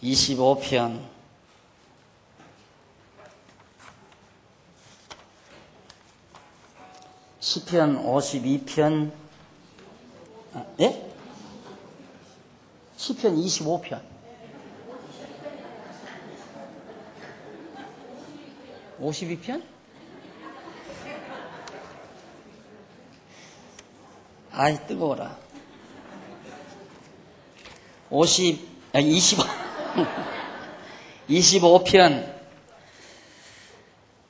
25편 시편 52편 네? 시편 25편 52편? 아이 뜨거워라 25편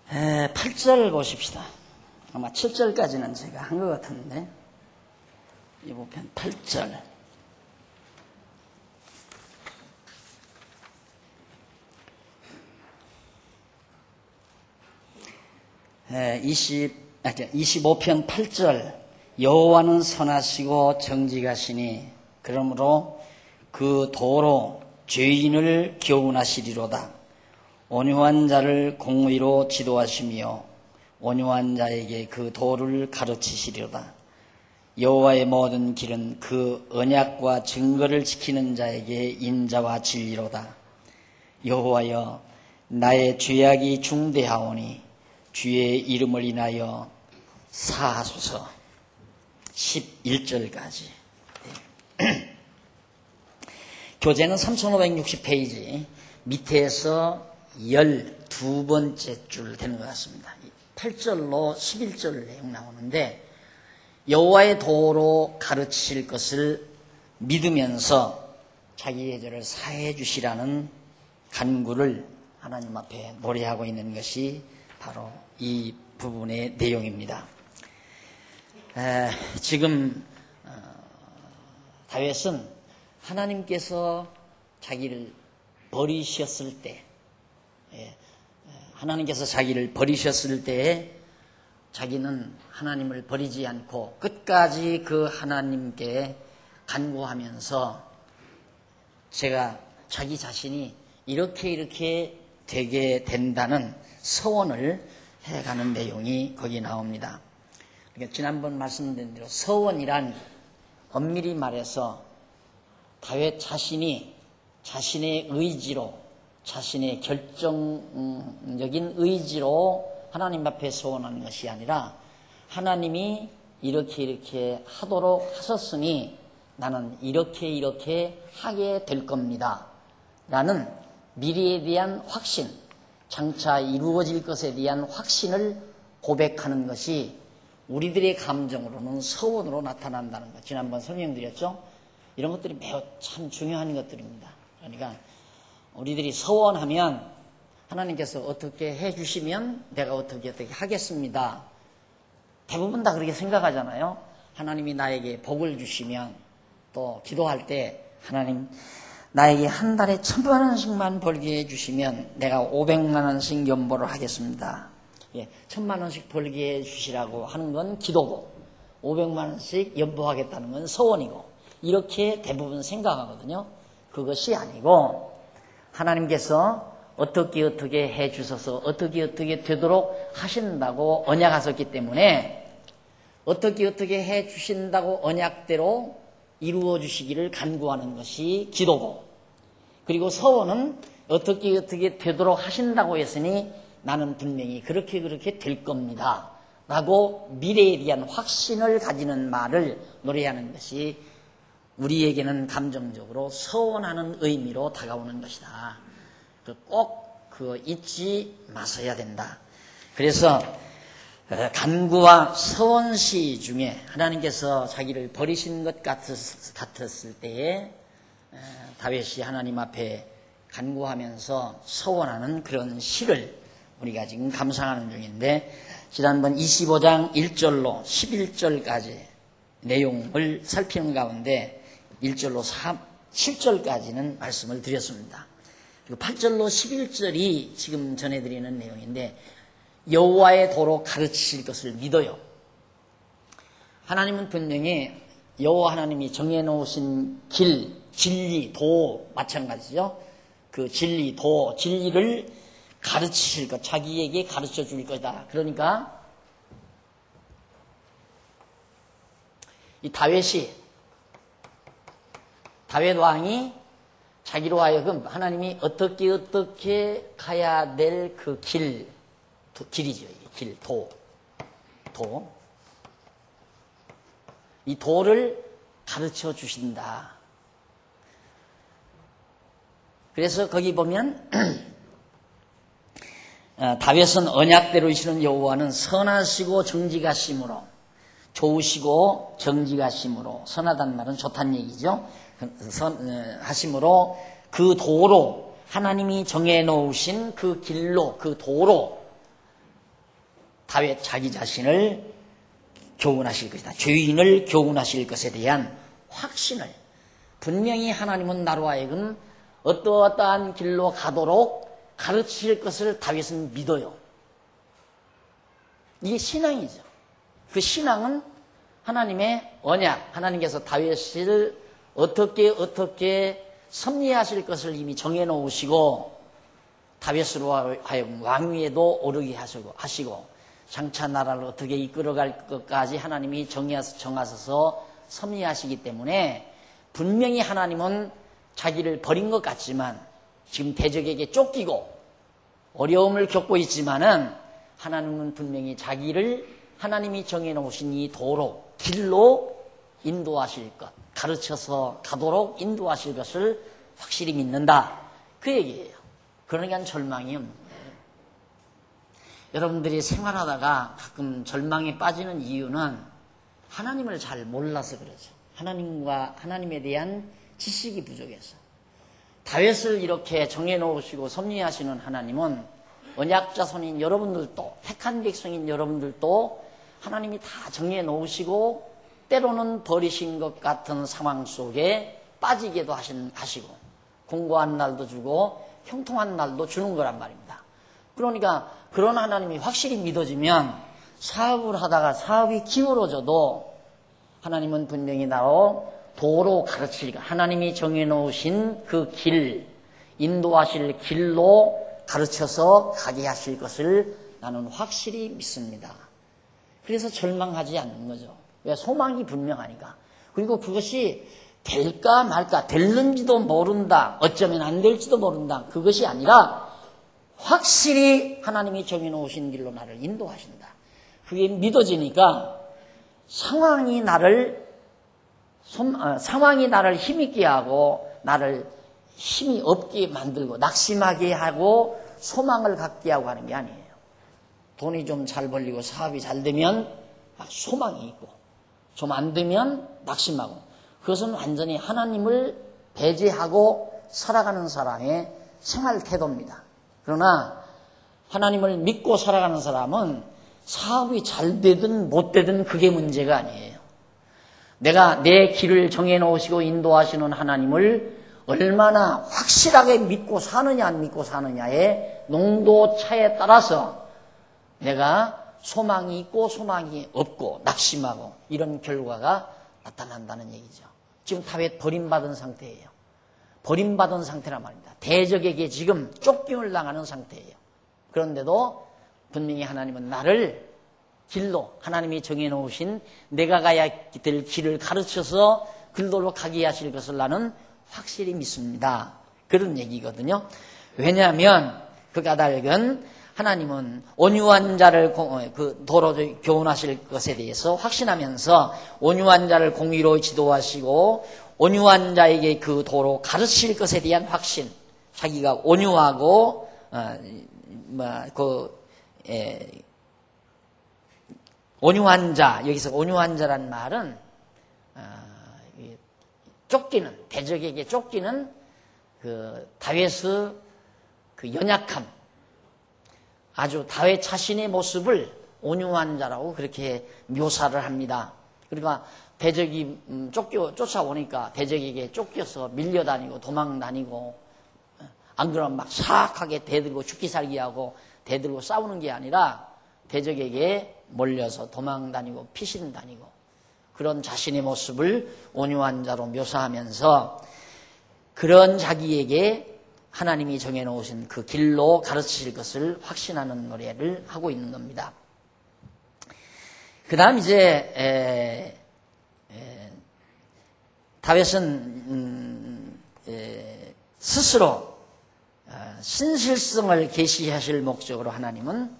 8절 보십시다. 아마 7절까지는 제가 한 것 같은데 25편 8절 에, 25편 8절 여호와는 선하시고 정직하시니 그러므로 그 도로 죄인을 교훈하시리로다. 온유한 자를 공의로 지도하시며 온유한 자에게 그 도를 가르치시리로다. 여호와의 모든 길은 그 언약과 증거를 지키는 자에게 인자와 진리로다. 여호와여 나의 죄악이 중대하오니 주의 이름을 인하여 사하소서. 11절까지 교재는 3560페이지 밑에서 12번째 줄 되는 것 같습니다. 8절로 11절 내용 나오는데 여호와의 도로 가르치실 것을 믿으면서 자기의 죄를 사해 주시라는 간구를 하나님 앞에 노래하고 있는 것이 바로 이 부분의 내용입니다. 지금 다윗은 하나님께서 자기를 버리셨을 때, 하나님께서 자기를 버리셨을 때에 자기는 하나님을 버리지 않고 끝까지 그 하나님께 간구하면서 제가 자기 자신이 이렇게 되게 된다는 서원을 해가는 내용이 거기 나옵니다. 그러니까 지난번 말씀드린 대로 서원이란 엄밀히 말해서 다윗 자신이 자신의 의지로 자신의 결정적인 의지로 하나님 앞에 서원하는 것이 아니라 하나님이 이렇게 하도록 하셨으니 나는 이렇게 하게 될 겁니다 라는 미래에 대한 확신, 장차 이루어질 것에 대한 확신을 고백하는 것이 우리들의 감정으로는 서원으로 나타난다는 것. 지난번 설명드렸죠? 이런 것들이 매우 참 중요한 것들입니다. 그러니까 우리들이 서원하면 하나님께서 어떻게 해주시면 내가 어떻게 하겠습니다. 대부분 다 그렇게 생각하잖아요. 하나님이 나에게 복을 주시면 또 기도할 때 하나님 나에게 한 달에 1,000만 원씩만 벌게 해주시면 내가 500만 원씩 연보를 하겠습니다. 1,000만 원씩 벌게 해주시라고 하는 건 기도고 500만 원씩 연보하겠다는 건 서원이고 이렇게 대부분 생각하거든요. 그것이 아니고 하나님께서 어떻게 해주셔서 어떻게 되도록 하신다고 언약하셨기 때문에 어떻게 해주신다고 언약대로 이루어 주시기를 간구하는 것이 기도고 그리고 서원은 어떻게 되도록 하신다고 했으니 나는 분명히 그렇게 될 겁니다 라고 미래에 대한 확신을 가지는 말을 노래하는 것이 우리에게는 감정적으로 서원하는 의미로 다가오는 것이다. 꼭 잊지 마셔야 된다. 그래서 간구와 서원시 중에 하나님께서 자기를 버리신 것 같았을 때에 다윗이 하나님 앞에 간구하면서 서원하는 그런 시를 우리가 지금 감상하는 중인데 지난번 25장 1절로 11절까지 내용을 살피는 가운데 1절로 7절까지는 말씀을 드렸습니다. 그리고 8절로 11절이 지금 전해드리는 내용인데 여호와의 도로 가르치실 것을 믿어요. 하나님은 분명히 여호와 하나님이 정해놓으신 길, 진리, 도 마찬가지죠. 그 진리, 도, 진리를 가르치실 것, 자기에게 가르쳐 줄 거다. 그러니까 이 다윗 왕이 자기로 하여금 하나님이 어떻게 가야 될 그 길이죠. 길, 도. 이 도를 가르쳐 주신다. 그래서 거기 보면 다윗은 언약대로 이시는 여호와는 선하시고 정직하심으로, 좋으시고 정직하심으로, 선하다는 말은 좋다는 얘기죠. 하심으로 그 도로, 하나님이 정해놓으신 그 길로, 그 도로 다윗 자기 자신을 교훈하실 것이다. 죄인을 교훈하실 것에 대한 확신을, 분명히 하나님은 나로 하여금 어떠한 길로 가도록 가르칠 것을 다윗은 믿어요. 이게 신앙이죠. 그 신앙은 하나님의 언약, 하나님께서 다윗을 어떻게 섭리하실 것을 이미 정해놓으시고 다윗으로 하여금 왕위에도 오르게 하시고 장차 나라를 어떻게 이끌어갈 것까지 하나님이 정하셔서 섭리하시기 때문에 분명히 하나님은 자기를 버린 것 같지만 지금 대적에게 쫓기고 어려움을 겪고 있지만은 하나님은 분명히 자기를 하나님이 정해놓으신 이 도로, 길로 인도하실 것, 가르쳐서 가도록 인도하실 것을 확실히 믿는다. 그 얘기예요. 그러니까 절망이 없는 거예요. 여러분들이 생활하다가 가끔 절망에 빠지는 이유는 하나님을 잘 몰라서 그러죠. 하나님에 대한 지식이 부족해서. 다윗을 이렇게 정해놓으시고 섭리하시는 하나님은 언약자손인 여러분들도, 택한 백성인 여러분들도 하나님이 다 정해놓으시고 때로는 버리신 것 같은 상황 속에 빠지게도 하시고 공고한 날도 주고 형통한 날도 주는 거란 말입니다. 그러니까 그런 하나님이 확실히 믿어지면 사업을 하다가 사업이 기울어져도 하나님은 분명히 나로 도로 가르치리가, 하나님이 정해놓으신 그 길, 인도하실 길로 가르쳐서 가게 하실 것을 나는 확실히 믿습니다. 그래서 절망하지 않는 거죠. 왜? 소망이 분명하니까. 그리고 그것이 될까 말까, 될는지도 모른다, 어쩌면 안 될지도 모른다, 그것이 아니라 확실히 하나님이 정해놓으신 길로 나를 인도하신다. 그게 믿어지니까 상황이 나를 힘있게 하고 나를 힘이 없게 만들고 낙심하게 하고 소망을 갖게 하고 하는 게 아니에요. 돈이 좀 잘 벌리고 사업이 잘 되면 막 소망이 있고 좀 안 되면 낙심하고, 그것은 완전히 하나님을 배제하고 살아가는 사람의 생활 태도입니다. 그러나 하나님을 믿고 살아가는 사람은 사업이 잘 되든 못 되든 그게 문제가 아니에요. 내가 내 길을 정해놓으시고 인도하시는 하나님을 얼마나 확실하게 믿고 사느냐 안 믿고 사느냐의 농도 차에 따라서 내가 소망이 있고 소망이 없고 낙심하고 이런 결과가 나타난다는 얘기죠. 지금 다윗 버림받은 상태예요. 버림받은 상태란 말입니다. 대적에게 지금 쫓김을 당하는 상태예요. 그런데도 분명히 하나님은 나를 길로, 하나님이 정해놓으신 내가 가야 될 길을 가르쳐서 길로 가게 하실 것을 나는 확실히 믿습니다. 그런 얘기거든요. 왜냐하면 그 까닭은 하나님은 온유한 자를 그 도로 교훈하실 것에 대해서 확신하면서 온유한 자를 공의로 지도하시고 온유한 자에게 그 도로 가르칠 것에 대한 확신, 자기가 온유하고 온유한 자, 여기서 온유한 자란 말은 쫓기는, 대적에게 쫓기는 그 다윗의 그 연약함, 아주 다윗 자신의 모습을 온유한 자라고 그렇게 묘사를 합니다. 그러니까 대적이 쫓아오니까 대적에게 쫓겨서 밀려다니고 도망다니고, 안 그러면 막 사악하게 대들고 죽기 살기 하고 대들고 싸우는 게 아니라 대적에게 몰려서 도망다니고 피신다니고 그런 자신의 모습을 온유한 자로 묘사하면서 그런 자기에게 하나님이 정해놓으신 그 길로 가르치실 것을 확신하는 노래를 하고 있는 겁니다. 그 다음 이제 다윗은 스스로 신실성을 계시하실 목적으로 하나님은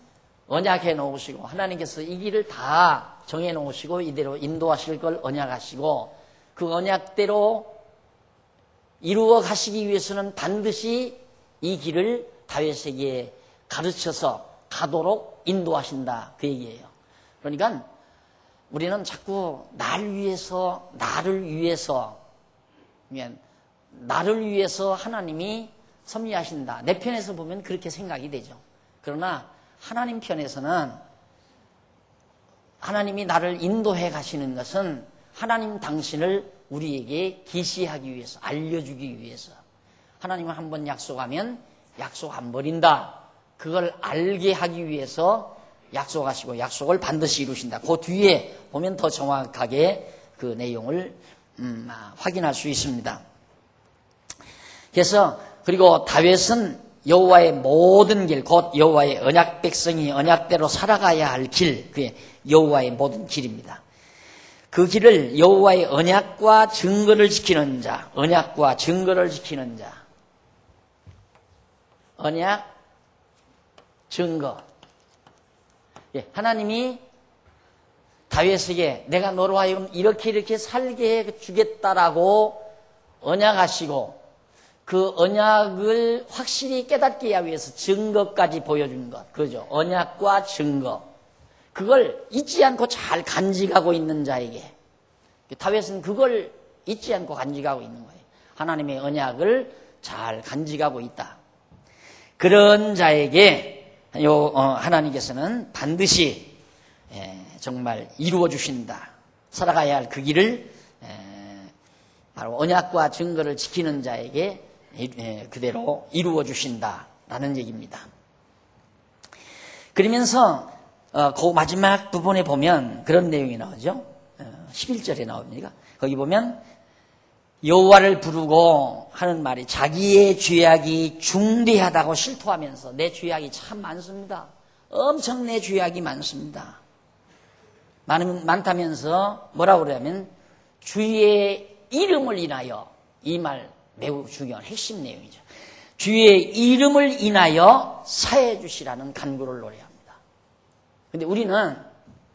언약해 놓으시고 하나님께서 이 길을 다 정해 놓으시고 이대로 인도하실 걸 언약하시고 그 언약대로 이루어 가시기 위해서는 반드시 이 길을 다윗에게 가르쳐서 가도록 인도하신다 그 얘기예요. 그러니까 우리는 자꾸 나를 위해서 하나님이 섭리하신다. 내 편에서 보면 그렇게 생각이 되죠. 그러나 하나님 편에서는 하나님이 나를 인도해 가시는 것은 하나님 당신을 우리에게 계시하기 위해서, 알려주기 위해서. 하나님은 한번 약속하면 약속 안 버린다. 그걸 알게 하기 위해서 약속하시고 약속을 반드시 이루신다. 그 뒤에 보면 더 정확하게 그 내용을 확인할 수 있습니다. 그래서 그리고 다윗은 여호와의 모든 길, 곧 여호와의 언약 백성이 언약대로 살아가야 할 길, 그게 여호와의 모든 길입니다. 그 길을 여호와의 언약과 증거를 지키는 자, 언약과 증거를 지키는 자, 언약, 증거. 하나님이 다윗에게 내가 너로 하여금 이렇게 살게 해주겠다라고 언약하시고 그 언약을 확실히 깨닫게 하기 위해서 증거까지 보여준 것. 그죠? 언약과 증거. 그걸 잊지 않고 잘 간직하고 있는 자에게. 다윗은 그걸 잊지 않고 간직하고 있는 거예요. 하나님의 언약을 잘 간직하고 있다. 그런 자에게 하나님께서는 반드시 정말 이루어 주신다. 살아가야 할 그 길을 바로 언약과 증거를 지키는 자에게 그대로 이루어 주신다라는 얘기입니다. 그러면서 그 마지막 부분에 보면 그런 내용이 나오죠. 11절에 나옵니다. 거기 보면 여호와를 부르고 하는 말이 자기의 죄악이 중대하다고 실토하면서 내 죄악이 참 많습니다. 엄청 내 죄악이 많습니다. 많다면서 뭐라고 그러냐면 주의 이름을 인하여, 이 말 매우 중요한 핵심 내용이죠. 주의 이름을 인하여 사해 주시라는 간구를 노래합니다. 근데 우리는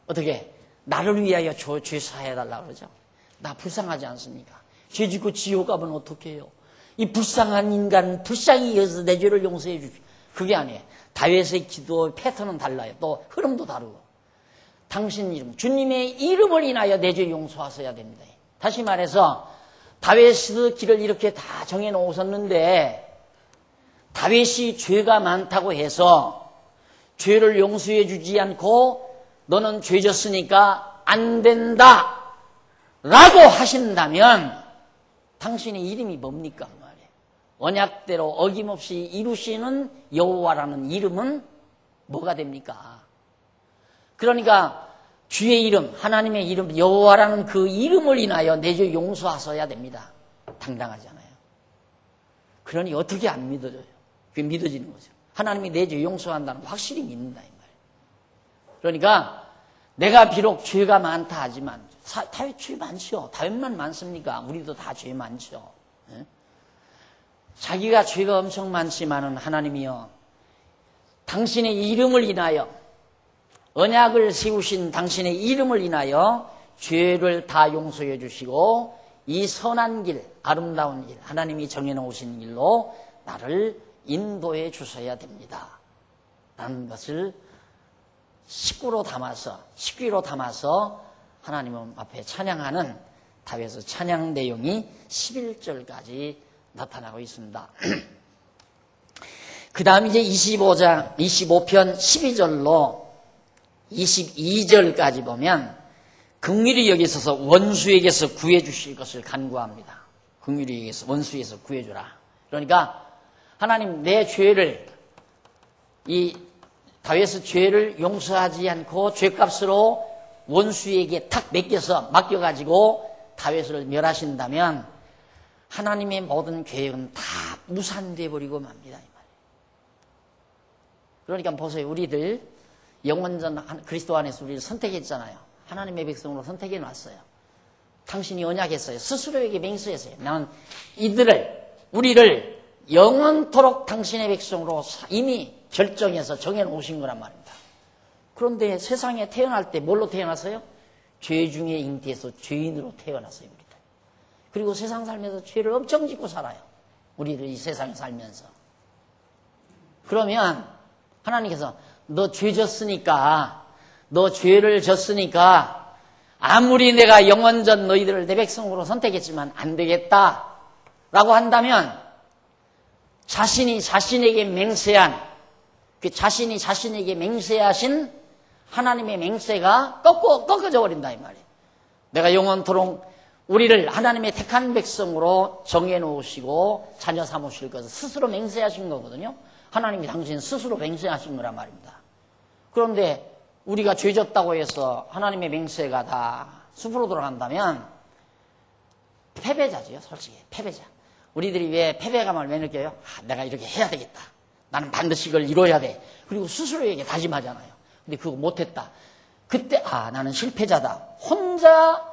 어떻게 나를 위하여 죄 사해달라고 그러죠. 나 불쌍하지 않습니까? 죄 짓고 지옥 가면 어떡해요? 이 불쌍한 인간 불쌍히 여겨서 내 죄를 용서해 주십시오. 그게 아니에요. 다윗의 기도 패턴은 달라요. 또 흐름도 다르고. 당신 이름, 주님의 이름을 인하여 내 죄 용서하셔야 됩니다. 다시 말해서 다윗의 길을 이렇게 다 정해놓으셨는데 다윗이 죄가 많다고 해서 죄를 용서해 주지 않고 너는 죄 졌으니까 안 된다 라고 하신다면 당신의 이름이 뭡니까? 말이에요. 언약대로 어김없이 이루시는 여호와라는 이름은 뭐가 됩니까? 그러니까 주의 이름, 하나님의 이름, 여호와라는 그 이름을 인하여 내 죄 용서하셔야 됩니다. 당당하잖아요. 그러니 어떻게 안 믿어져요? 그게 믿어지는 거죠. 하나님이 내 죄 용서한다는 거 확실히 믿는다 이 말이에요. 그러니까 내가 비록 죄가 많다 하지만 다윗 죄 많죠. 다윗만 많습니까? 우리도 다 죄 많죠. 예? 자기가 죄가 엄청 많지만은 하나님이요, 당신의 이름을 인하여 언약을 세우신 당신의 이름을 인하여 죄를 다 용서해 주시고 이 선한 길, 아름다운 길, 하나님이 정해놓으신 길로 나를 인도해 주셔야 됩니다. 라는 것을 식구로 담아서 하나님 앞에 찬양하는 다윗의 찬양 내용이 11절까지 나타나고 있습니다. 그 다음 이제 25편 12절로 22절까지 보면 긍휼히 여기셔서 원수에게서 구해 주실 것을 간구합니다. 긍휼히 여기서 원수에게서 구해주라. 그러니까 하나님 내 죄를, 이 다윗의 죄를 용서하지 않고 죄값으로 원수에게 탁 맡겨가지고 다윗을 멸하신다면 하나님의 모든 계획은 다 무산돼 버리고 맙니다. 이 말이에요. 그러니까 보세요. 우리들 영원전 그리스도 안에서 우리를 선택했잖아요. 하나님의 백성으로 선택해 놨어요. 당신이 언약했어요. 스스로에게 맹세했어요. 나는 우리를 영원토록 당신의 백성으로 이미 결정해서 정해놓으신 거란 말입니다. 그런데 세상에 태어날 때 뭘로 태어났어요? 죄 중에 잉태해서 죄인으로 태어났어요. 우리들. 그리고 세상 살면서 죄를 엄청 짓고 살아요. 우리들 이 세상에 살면서. 그러면 하나님께서 너 죄 졌으니까, 너 죄를 졌으니까 아무리 내가 영원전 너희들을 내 백성으로 선택했지만 안 되겠다 라고 한다면 자신이 자신에게 맹세한, 그 자신이 자신에게 맹세하신 하나님의 맹세가 꺾어져 버린다 이 말이에요. 내가 영원토록 우리를 하나님의 택한 백성으로 정해놓으시고 자녀 삼으실 것을 스스로 맹세하신 거거든요. 하나님이 당신 스스로 맹세하신 거란 말입니다. 그런데 우리가 죄졌다고 해서 하나님의 맹세가 다 숲으로 돌아간다면 패배자지요. 솔직히 패배자. 우리들이 왜 패배감을 왜 느껴요? 내가 이렇게 해야 되겠다. 나는 반드시 이걸 이뤄야 돼. 그리고 스스로에게 다짐하잖아요. 근데 그거 못했다. 그때 나는 실패자다. 혼자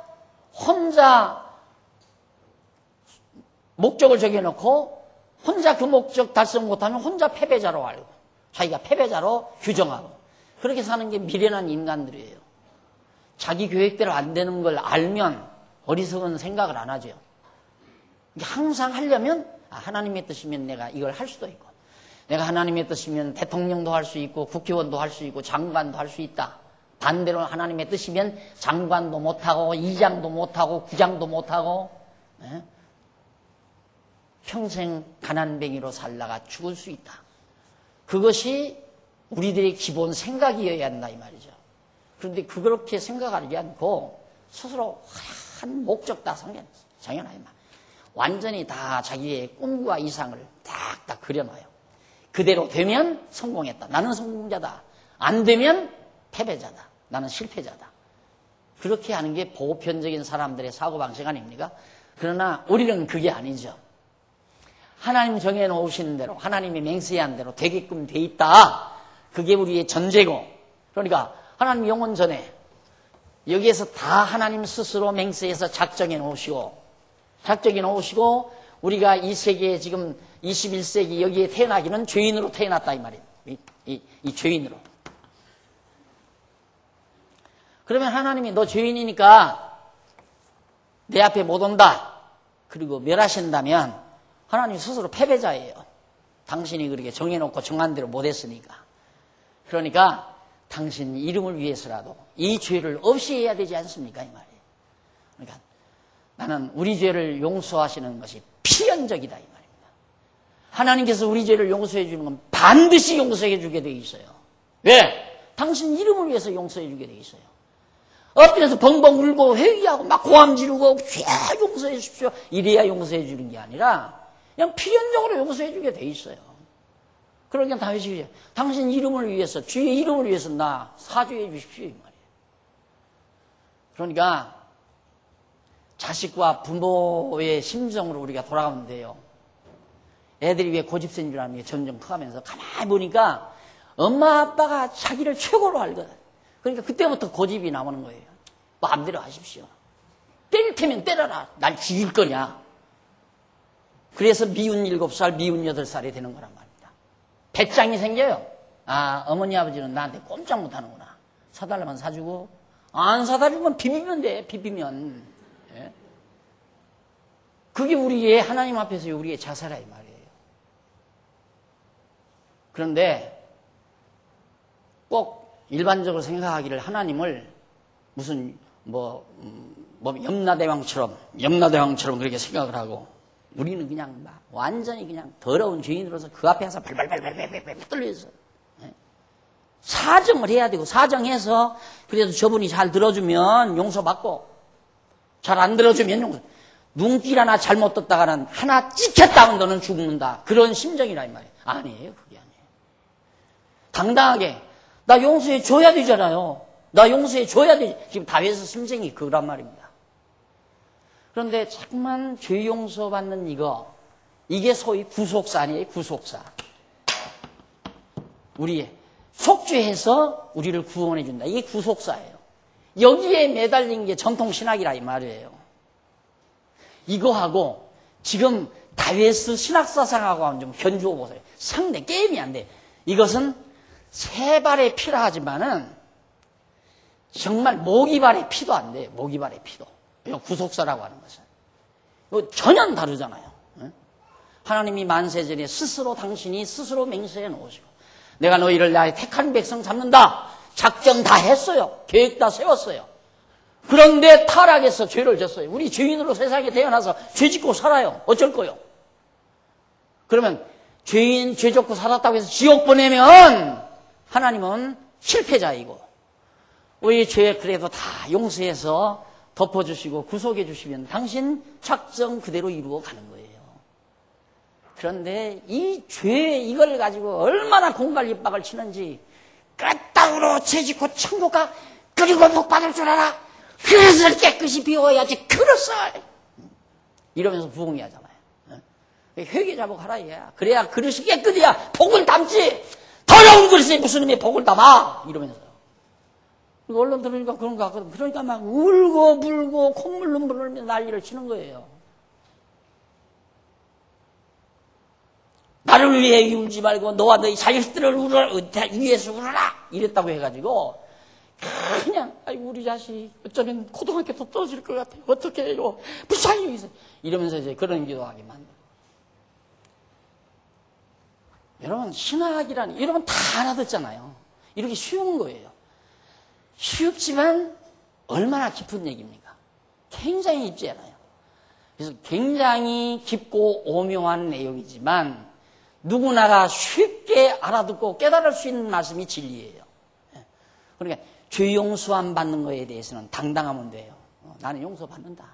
목적을 정해놓고 혼자 그 목적 달성 못하면 혼자 패배자로 알고 자기가 패배자로 규정하고 그렇게 사는 게 미련한 인간들이에요. 자기 계획대로 안 되는 걸 알면 어리석은 생각을 안 하죠. 항상 하려면 하나님의 뜻이면 내가 이걸 할 수도 있고 내가 하나님의 뜻이면 대통령도 할 수 있고 국회의원도 할 수 있고 장관도 할 수 있다. 반대로 하나님의 뜻이면 장관도 못하고 이장도 못하고 구장도 못하고 평생 가난뱅이로 살다가 죽을 수 있다. 그것이 우리들의 기본 생각이어야 한다 이 말이죠. 그런데 그렇게 생각하지 않고 스스로 한 목적 다 정해놔요. 완전히 다 자기의 꿈과 이상을 딱 그려놔요. 그대로 되면 성공했다. 나는 성공자다. 안 되면 패배자다. 나는 실패자다. 그렇게 하는 게 보편적인 사람들의 사고방식 아닙니까? 그러나 우리는 그게 아니죠. 하나님 정해놓으시는 대로 하나님이 맹세한 대로 되게끔 돼 있다. 그게 우리의 전제고 그러니까 하나님 영원 전에 여기에서 다 하나님 스스로 맹세해서 작정해 놓으시고 우리가 이 세계에 지금 21세기 여기에 태어나기는 죄인으로 태어났다 이 말이에요. 이 죄인으로. 그러면 하나님이 너 죄인이니까 내 앞에 못 온다. 그리고 멸하신다면 하나님 스스로 패배자예요. 당신이 그렇게 정해놓고 정한 대로 못했으니까. 그러니까 당신 이름을 위해서라도 이 죄를 없이 해야 되지 않습니까? 이 말이에요. 그러니까 나는 우리 죄를 용서하시는 것이 필연적이다 이 말입니다. 하나님께서 우리 죄를 용서해 주는 건 반드시 용서해 주게 돼 있어요. 왜? 당신 이름을 위해서 용서해 주게 돼 있어요. 엎드려서 벙벙 울고 회개하고 막 고함 지르고 용서해 주십시오. 이래야 용서해 주는 게 아니라 그냥 필연적으로 용서해 주게 돼 있어요. 그러니까 다윗이 당신 이름을 위해서 주의 이름을 위해서 나 사죄해 주십시오 이 말이에요. 그러니까 자식과 부모의 심정으로 우리가 돌아가면 돼요. 애들이 왜 고집센 줄 아는 게 점점 커가면서 가만히 보니까 엄마 아빠가 자기를 최고로 알거든. 그러니까 그때부터 고집이 나오는 거예요. 마음대로 하십시오. 때릴 테면 때려라. 날 죽일 거냐. 그래서 미운 7살, 미운 8살이 되는 거란 말입니다. 배짱이 생겨요. 어머니 아버지는 나한테 꼼짝 못하는구나. 사달라면 사주고 안 사달라면 비비면 돼. 비비면. 예? 그게 우리의 하나님 앞에서 우리의 자세라 이 말이에요. 그런데 꼭 일반적으로 생각하기를 하나님을 무슨 염라대왕처럼 그렇게 생각을 하고 우리는 그냥 막 완전히 그냥 더러운 죄인으로서 그 앞에 가서 발발발발발발 떨려서 사정을 해야 되고 사정해서 그래도 저분이 잘 들어주면 용서받고 잘 안 들어주면 용서. 눈길 하나 잘못 떴다가는 하나 찍혔다면 너는 죽는다. 그런 심정이라 이 말이에요. 아니에요. 그게 아니에요. 당당하게 나 용서해 줘야 되잖아요. 나 용서해 줘야 되지. 지금 다윗의 심정이 그란 말입니다. 그런데 자꾸만 죄 용서받는 이게 소위 구속사 아니에요? 구속사. 우리의 속죄해서 우리를 구원해 준다. 이게 구속사예요. 여기에 매달린 게 전통신학이라 이 말이에요. 이거하고 지금 다웨스 신학사상하고 좀 견주어 보세요. 상대 게임이 안 돼. 이것은 세발의 피라 하지만은 정말 모기발의 피도 안 돼요. 모기발의 피도. 이거 구속사라고 하는 것은. 이거 전혀 다르잖아요. 하나님이 만세전에 스스로 당신이 스스로 맹세해 놓으시고 내가 너희를 나의 택한 백성 잡는다. 작정 다 했어요. 계획 다 세웠어요. 그런데 타락해서 죄를 졌어요. 우리 죄인으로 세상에 태어나서 죄 짓고 살아요. 어쩔 거요? 그러면 죄인 죄 짓고 살았다고 해서 지옥 보내면 하나님은 실패자이고 우리 죄 그래도 다 용서해서 덮어주시고 구속해 주시면 당신 작정 그대로 이루어 가는 거예요. 그런데 이 죄 이걸 가지고 얼마나 공갈 입박을 치는지 까딱으로 죄 짓고 천국 가 그리고 복 받을 줄 알아. 그릇을 깨끗이 비워야지 그릇을 이러면서 부흥이 하잖아요. 회개 자복 하라 얘야. 그래야 그릇이 깨끗이야. 복을 담지. 더러운 그릇에 무슨 의미 복을 담아 이러면서. 이거 언론 들으니까 그런 거 같거든. 그러니까 막 울고 불고 콧물 눈물 흘리면서 난리를 치는 거예요. 나를 위해 울지 말고 너와 너희 자식들을 위해서 울어라 이랬다고 해가지고 그냥 아이고 우리 자식 어쩌면 고등학교도 떨어질 것 같아요. 어떻게 해요? 불쌍히 여기서 이러면서 이제 그런 기도하게 만들어요. 여러분 신학이라는 여러분 다 알아듣잖아요. 이렇게 쉬운 거예요. 쉽지만 얼마나 깊은 얘기입니까? 굉장히 깊지 않아요. 그래서 굉장히 깊고 오묘한 내용이지만 누구나가 쉽게 알아듣고 깨달을 수 있는 말씀이 진리예요. 그러니까 죄 용서함 받는 거에 대해서는 당당하면 돼요. 나는 용서받는다.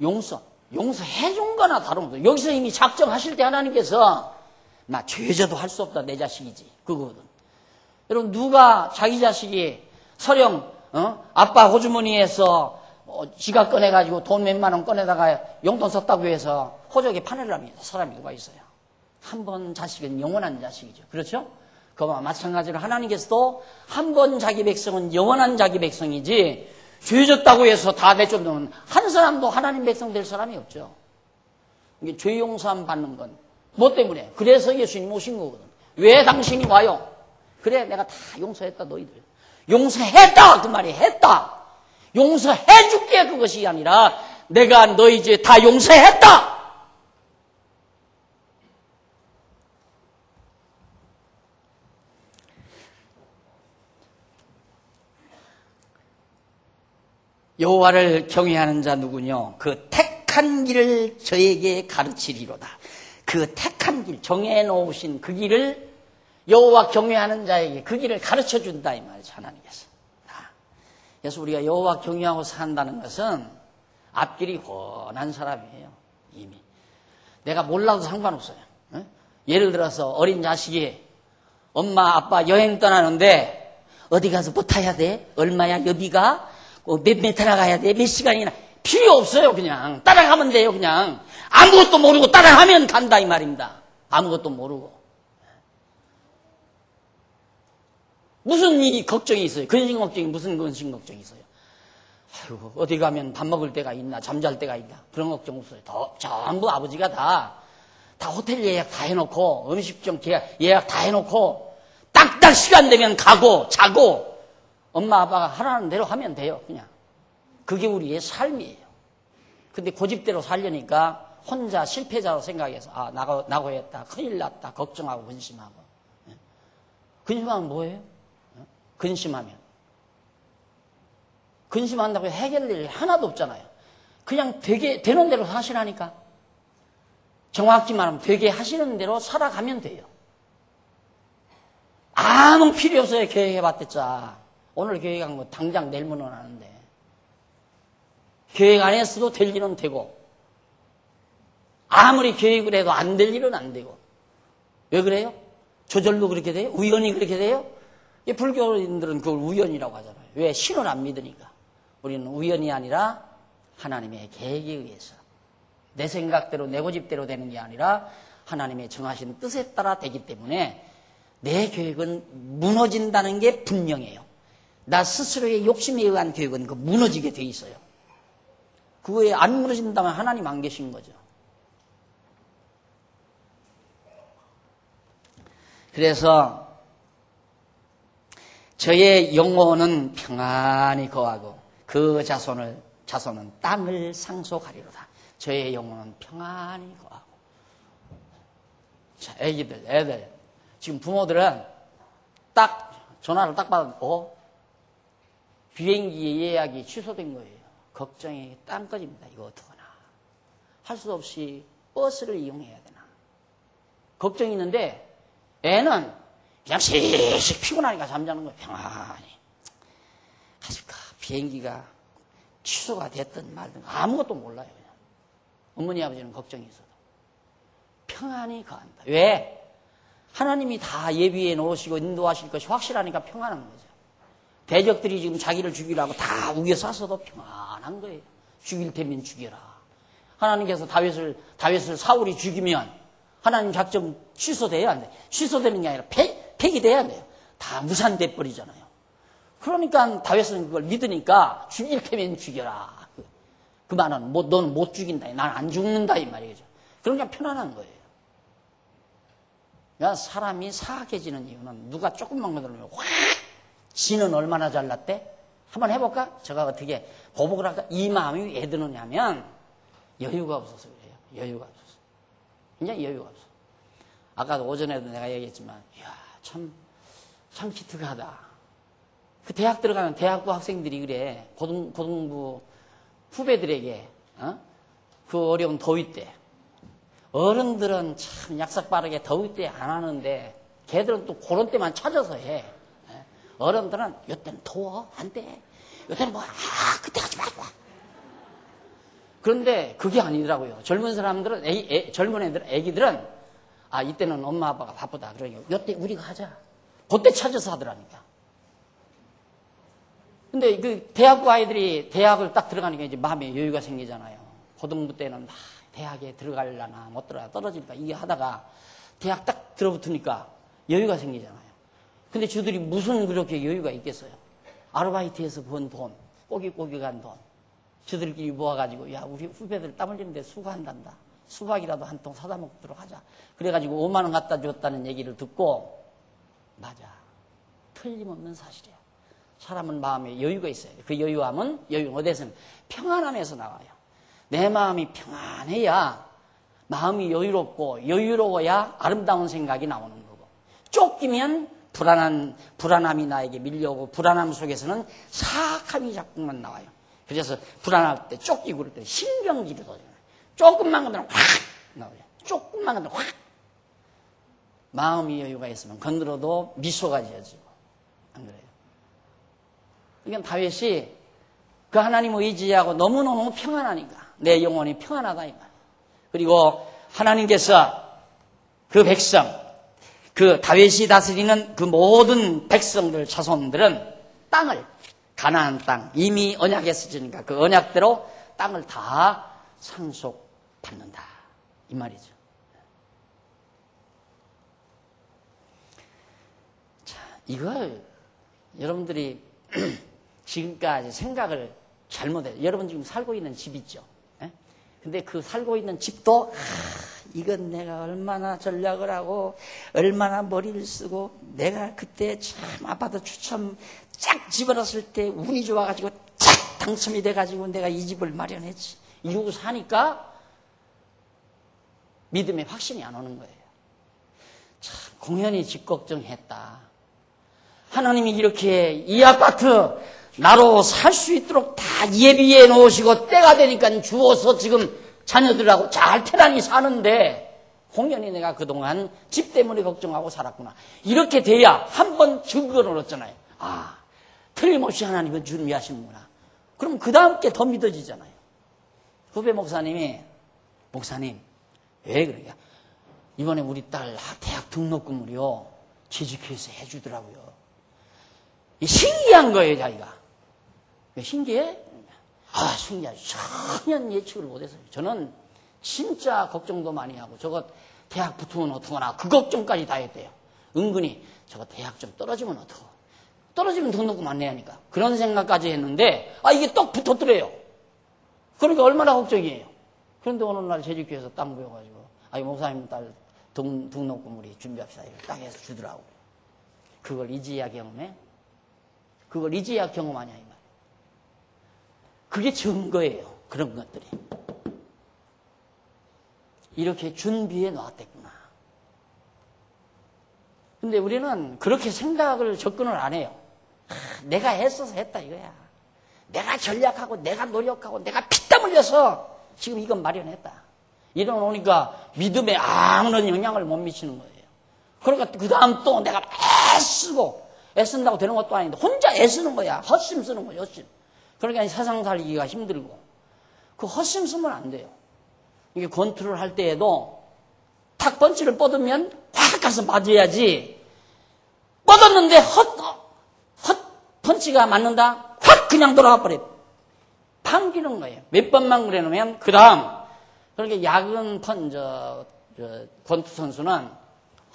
용서해 준 거나 다름없어. 여기서 이미 작정하실 때 하나님께서 나 죄져도 할 수 없다. 내 자식이지. 그거거든. 여러분 누가 자기 자식이 서령 아빠 호주머니에서 지갑 꺼내가지고 돈 몇만 원 꺼내다가 용돈 썼다고 해서 호적에 판례를 합니다. 사람이 누가 있어요. 한 번 자식은 영원한 자식이죠. 그렇죠? 그와 마찬가지로 하나님께서도 한 번 자기 백성은 영원한 자기 백성이지 죄졌다고 해서 다 내쫓는 한 사람도 하나님 백성 될 사람이 없죠. 이게 죄 용서함 받는 건 뭐 때문에? 그래서 예수님 오신 거거든. 왜 당신이 와요? 그래 내가 다 용서했다 너희들. 용서했다 그 말이 했다. 용서해줄게 그것이 아니라 내가 너희 죄 다 용서했다. 여호와를 경외하는 자 누구뇨? 그 택한 길을 저에게 가르치리로다. 그 택한 길, 정해놓으신 그 길을 여호와 경외하는 자에게 그 길을 가르쳐준다 이 말이죠. 하나님께서. 그래서 우리가 여호와 경외하고 산다는 것은 앞길이 훤한 사람이에요. 이미. 내가 몰라도 상관없어요. 예를 들어서 어린 자식이 엄마 아빠 여행 떠나는데 어디 가서 뭐 타야 돼? 얼마야 여비가? 몇 메타나 가야 돼? 몇 시간이나? 필요 없어요. 그냥 따라가면 돼요. 그냥 아무것도 모르고 따라가면 간다 이 말입니다. 아무것도 모르고 무슨 일이 걱정이 있어요? 근심 걱정이 무슨 근심 걱정이 있어요? 아이고 어디 가면 밥 먹을 때가 있나 잠잘 때가 있나 그런 걱정 없어요. 전부 아버지가 다 호텔 예약 다 해놓고 음식점 예약 다 해놓고 딱딱 시간 되면 가고 자고 엄마 아빠가 하라는 대로 하면 돼요. 그냥 그게 우리의 삶이에요. 근데 고집대로 살려니까 혼자 실패자로 생각해서 나고 했다 큰일 났다 걱정하고 근심하고. 근심하면 뭐예요? 근심한다고 해결될 일 하나도 없잖아요. 그냥 되는 대로 사시라니까. 정확히 말하면 되게 하시는 대로 살아가면 돼요. 아무 필요 없어요. 계획해봤댔자. 오늘 계획한 거 당장 내일문은 하는데 계획 안 했어도 될 일은 되고 아무리 계획을 해도 안 될 일은 안 되고. 왜 그래요? 저절로 그렇게 돼요? 우연히 그렇게 돼요? 불교인들은 그걸 우연이라고 하잖아요. 왜? 신을 안 믿으니까. 우리는 우연이 아니라 하나님의 계획에 의해서 내 생각대로 내 고집대로 되는 게 아니라 하나님의 정하신 뜻에 따라 되기 때문에 내 계획은 무너진다는 게 분명해요. 나 스스로의 욕심에 의한 계획은 그 무너지게 돼 있어요. 그거에 안 무너진다면 하나님 안 계신 거죠. 그래서 저의 영혼은 평안히 거하고 그 자손은 땅을 상속하리로다. 저의 영혼은 평안히 거하고. 자, 애들. 지금 부모들은 딱 전화를 딱 받아도 비행기 예약이 취소된 거예요. 걱정이 땅 꺼집니다. 이거 어떡하나. 할 수 없이 버스를 이용해야 되나. 걱정이 있는데 애는 그냥 씩씩 피곤하니까 잠자는 거예요. 평안히. 하실까? 비행기가 취소가 됐든 말든 아무것도 몰라요. 그냥. 어머니 아버지는 걱정이 있어도 평안히 거한다. 왜? 하나님이 다 예비해 놓으시고 인도하실 것이 확실하니까 평안한 거죠. 대적들이 지금 자기를 죽이라고 다 우겨쌌어도 평안한 거예요. 죽일 테면 죽여라. 하나님께서 다윗을 사울이 죽이면 하나님 작전 취소돼야 안 돼. 취소되는 게 아니라 폐기돼야 돼요. 다 무산돼 버리잖아요. 그러니까 다윗은 그걸 믿으니까 죽일 테면 죽여라. 그 말은 너는 못 죽인다. 난 안 죽는다 이 말이죠. 그러니까 편안한 거예요. 그러니까 사람이 사악해지는 이유는 누가 조금만 건드리면 확 지는 얼마나 잘났대? 한번 해볼까? 제가 어떻게 보복을 할까? 이 마음이 왜 드느냐면 여유가 없어서 그래요. 여유가 없어서. 굉장히 여유가 없어. 아까도 오전에도 내가 얘기했지만 이야 참 기특하다. 그 대학 들어가는 대학부 학생들이 그래. 고등부 후배들에게 그 어려운 더위 때 어른들은 참 약삭 빠르게 더위 때 안 하는데 걔들은 또 그런 때만 찾아서 해. 어른들은 요때는 더워 안 돼. 요때는 그때 하지 마. 그런데 그게 아니더라고요. 젊은 사람들은 젊은 애기들은 이때는 엄마 아빠가 바쁘다. 그러니까 요때 우리가 하자. 그때 찾아서 하더라니까. 근데 그 대학부 아이들이 대학을 딱 들어가니까 이제 마음에 여유가 생기잖아요. 고등부 때는 막 대학에 들어가려나 못 들어가 떨어질까 이게 하다가 대학 딱 들어붙으니까 여유가 생기잖아요. 근데 저들이 무슨 그렇게 여유가 있겠어요? 아르바이트에서 번 돈, 꼬깃꼬깃 간 돈. 저들끼리 모아가지고 야 우리 후배들 땀 흘리는데 수고한단다. 수박이라도 한 통 사다 먹도록 하자. 그래가지고 5만 원 갖다 줬다는 얘기를 듣고 맞아. 틀림없는 사실이야. 사람은 마음에 여유가 있어야 돼. 그 여유함은 어디서는 평안함에서 나와요. 내 마음이 평안해야 마음이 여유로워야 아름다운 생각이 나오는 거고 쫓기면 불안함이 나에게 밀려오고 불안함 속에서는 사악함이 자꾸만 나와요. 그래서 불안할 때 쫓기고 그럴 때 신경질이 더 나요. 조금만 건드리면 확 나와요. 조금만 건드리면 확. 마음이 여유가 있으면 건드려도 미소가 지어지고 안 그래요? 그러니까 다윗이 그 하나님을 의지하고 너무너무 평안하니까 내 영혼이 평안하다 이 말. 그리고 하나님께서 그 백성, 그 다윗이 다스리는 그 모든 백성들 자손들은 땅을 가나안 땅 이미 언약했으니까 그 언약대로 땅을 다 상속받는다 이 말이죠. 자, 이걸 여러분들이 지금까지 생각을 잘못해요. 여러분 지금 살고 있는 집 있죠. 근데 그 살고 있는 집도 이건 내가 얼마나 전략을 하고 얼마나 머리를 쓰고 내가 그때 참 아파트 추첨 쫙 집어넣었을 때 운이 좋아가지고 쫙 당첨이 돼가지고 내가 이 집을 마련했지 이러고 사니까 믿음의 확신이 안 오는 거예요. 참 공연히 집 걱정했다. 하나님이 이렇게 이 아파트 나로 살 수 있도록 다 예비해 놓으시고 때가 되니까 주어서 지금 자녀들하고 잘 태란히 사는데 공연히 내가 그동안 집 때문에 걱정하고 살았구나. 이렇게 돼야 한 번 증거를 얻잖아요. 틀림없이 하나님은 준비하시는구나. 그럼 그 다음 게 더 믿어지잖아요. 후배 목사님이 목사님 왜 그래요? 이번에 우리 딸 대학 등록금을요 재직회에서 해주더라고요. 신기한 거예요 자기가. 왜 신기해? 신기하지. 전혀 예측을 못했어요. 저는 진짜 걱정도 많이 하고 저거 대학 붙으면 어떡하나 그 걱정까지 다 했대요. 은근히 저거 대학 좀 떨어지면 어떡하고 떨어지면 등록금 안 내야 하니까 그런 생각까지 했는데 이게 떡 붙었더래요. 그러니까 얼마나 걱정이에요. 그런데 어느 날 재직회에서 땅 보여가지고 목사님 딸 등록금 우리 준비합시다. 이걸 딱 해서 주더라고. 그걸 이제야 경험해? 그걸 이제야 경험하냐, 이 말이에요. 그게 증거예요. 그런 것들이. 이렇게 준비해 놨댔구나. 근데 우리는 그렇게 생각을, 접근을 안 해요. 내가 애써서 했다, 이거야. 내가 전략하고, 내가 노력하고, 내가 피땀 흘려서 지금 이건 마련했다. 이러놓으니까 믿음에 아무런 영향을 못 미치는 거예요. 그러니까 그 다음 또 내가 애쓴다고 되는 것도 아닌데 혼자 애쓰는 거야. 헛심 쓰는 거야, 헛심. 그러니까 세상 살기가 힘들고. 그 헛심 쓰면 안 돼요. 이게 권투를 할 때에도 탁 펀치를 뻗으면 확 가서 맞아야지. 뻗었는데 헛 펀치가 맞는다? 확 그냥 돌아가 버려. 판기는 거예요. 몇 번만 그래 놓으면 그 다음. 그러니까 야근 권투 선수는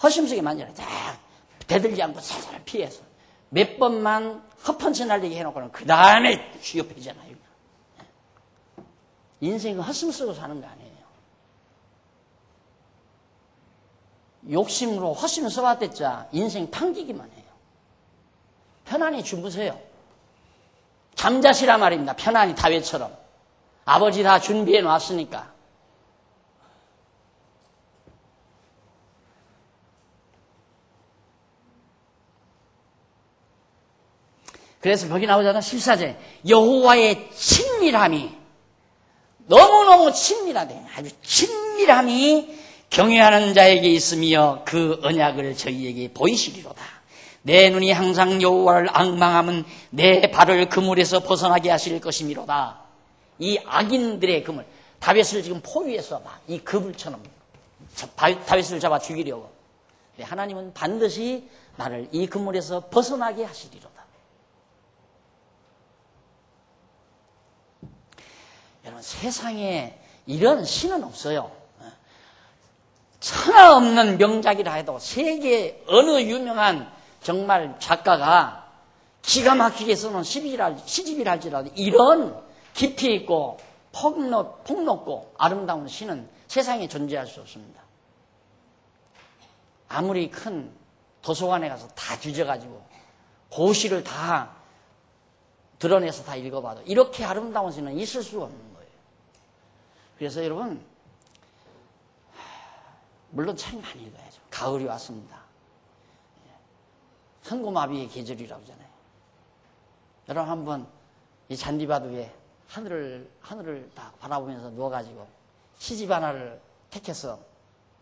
허심스게 만져라. 쫙 대들지 않고 살살 피해서 몇 번만 헛펀치 날리게 해놓고는 그 다음에 취업해잖아요. 인생은 헛심 쓰고 사는 거 아니에요. 욕심으로 헛심 써봤댔자 인생 탕기기만 해요. 편안히 주무세요. 잠자시라 말입니다. 편안히 다윗처럼. 아버지 다 준비해 놨으니까. 그래서 거기 나오잖아. 14절. 여호와의 친밀함이 너무너무 친밀하대. 아주 친밀함이 경외하는 자에게 있으며 그 언약을 저희에게 보이시리로다. 내 눈이 항상 여호와를 앙망하면 내 발을 그물에서 벗어나게 하실 것이미로다. 이 악인들의 그물. 다윗을 지금 포위해서 막 이 그물처럼 다윗을 잡아 죽이려고. 하나님은 반드시 나를 이 그물에서 벗어나게 하시리로다. 여러분, 세상에 이런 시는 없어요. 천하 없는 명작이라 해도 세계 어느 유명한 정말 작가가 기가 막히게 쓰는 시집이라 할지라도 이런 깊이 있고 폭넓고 아름다운 시는 세상에 존재할 수 없습니다. 아무리 큰 도서관에 가서 다 뒤져가지고 고시를 다 드러내서 다 읽어봐도 이렇게 아름다운 시는 있을 수가 없는 거예요. 그래서 여러분, 물론 책 많이 읽어야죠. 가을이 왔습니다. 선고마비의 계절이라고 하잖아요. 여러분 한번 이 잔디밭 위에 하늘을 딱 바라보면서 누워가지고 시집 하나를 택해서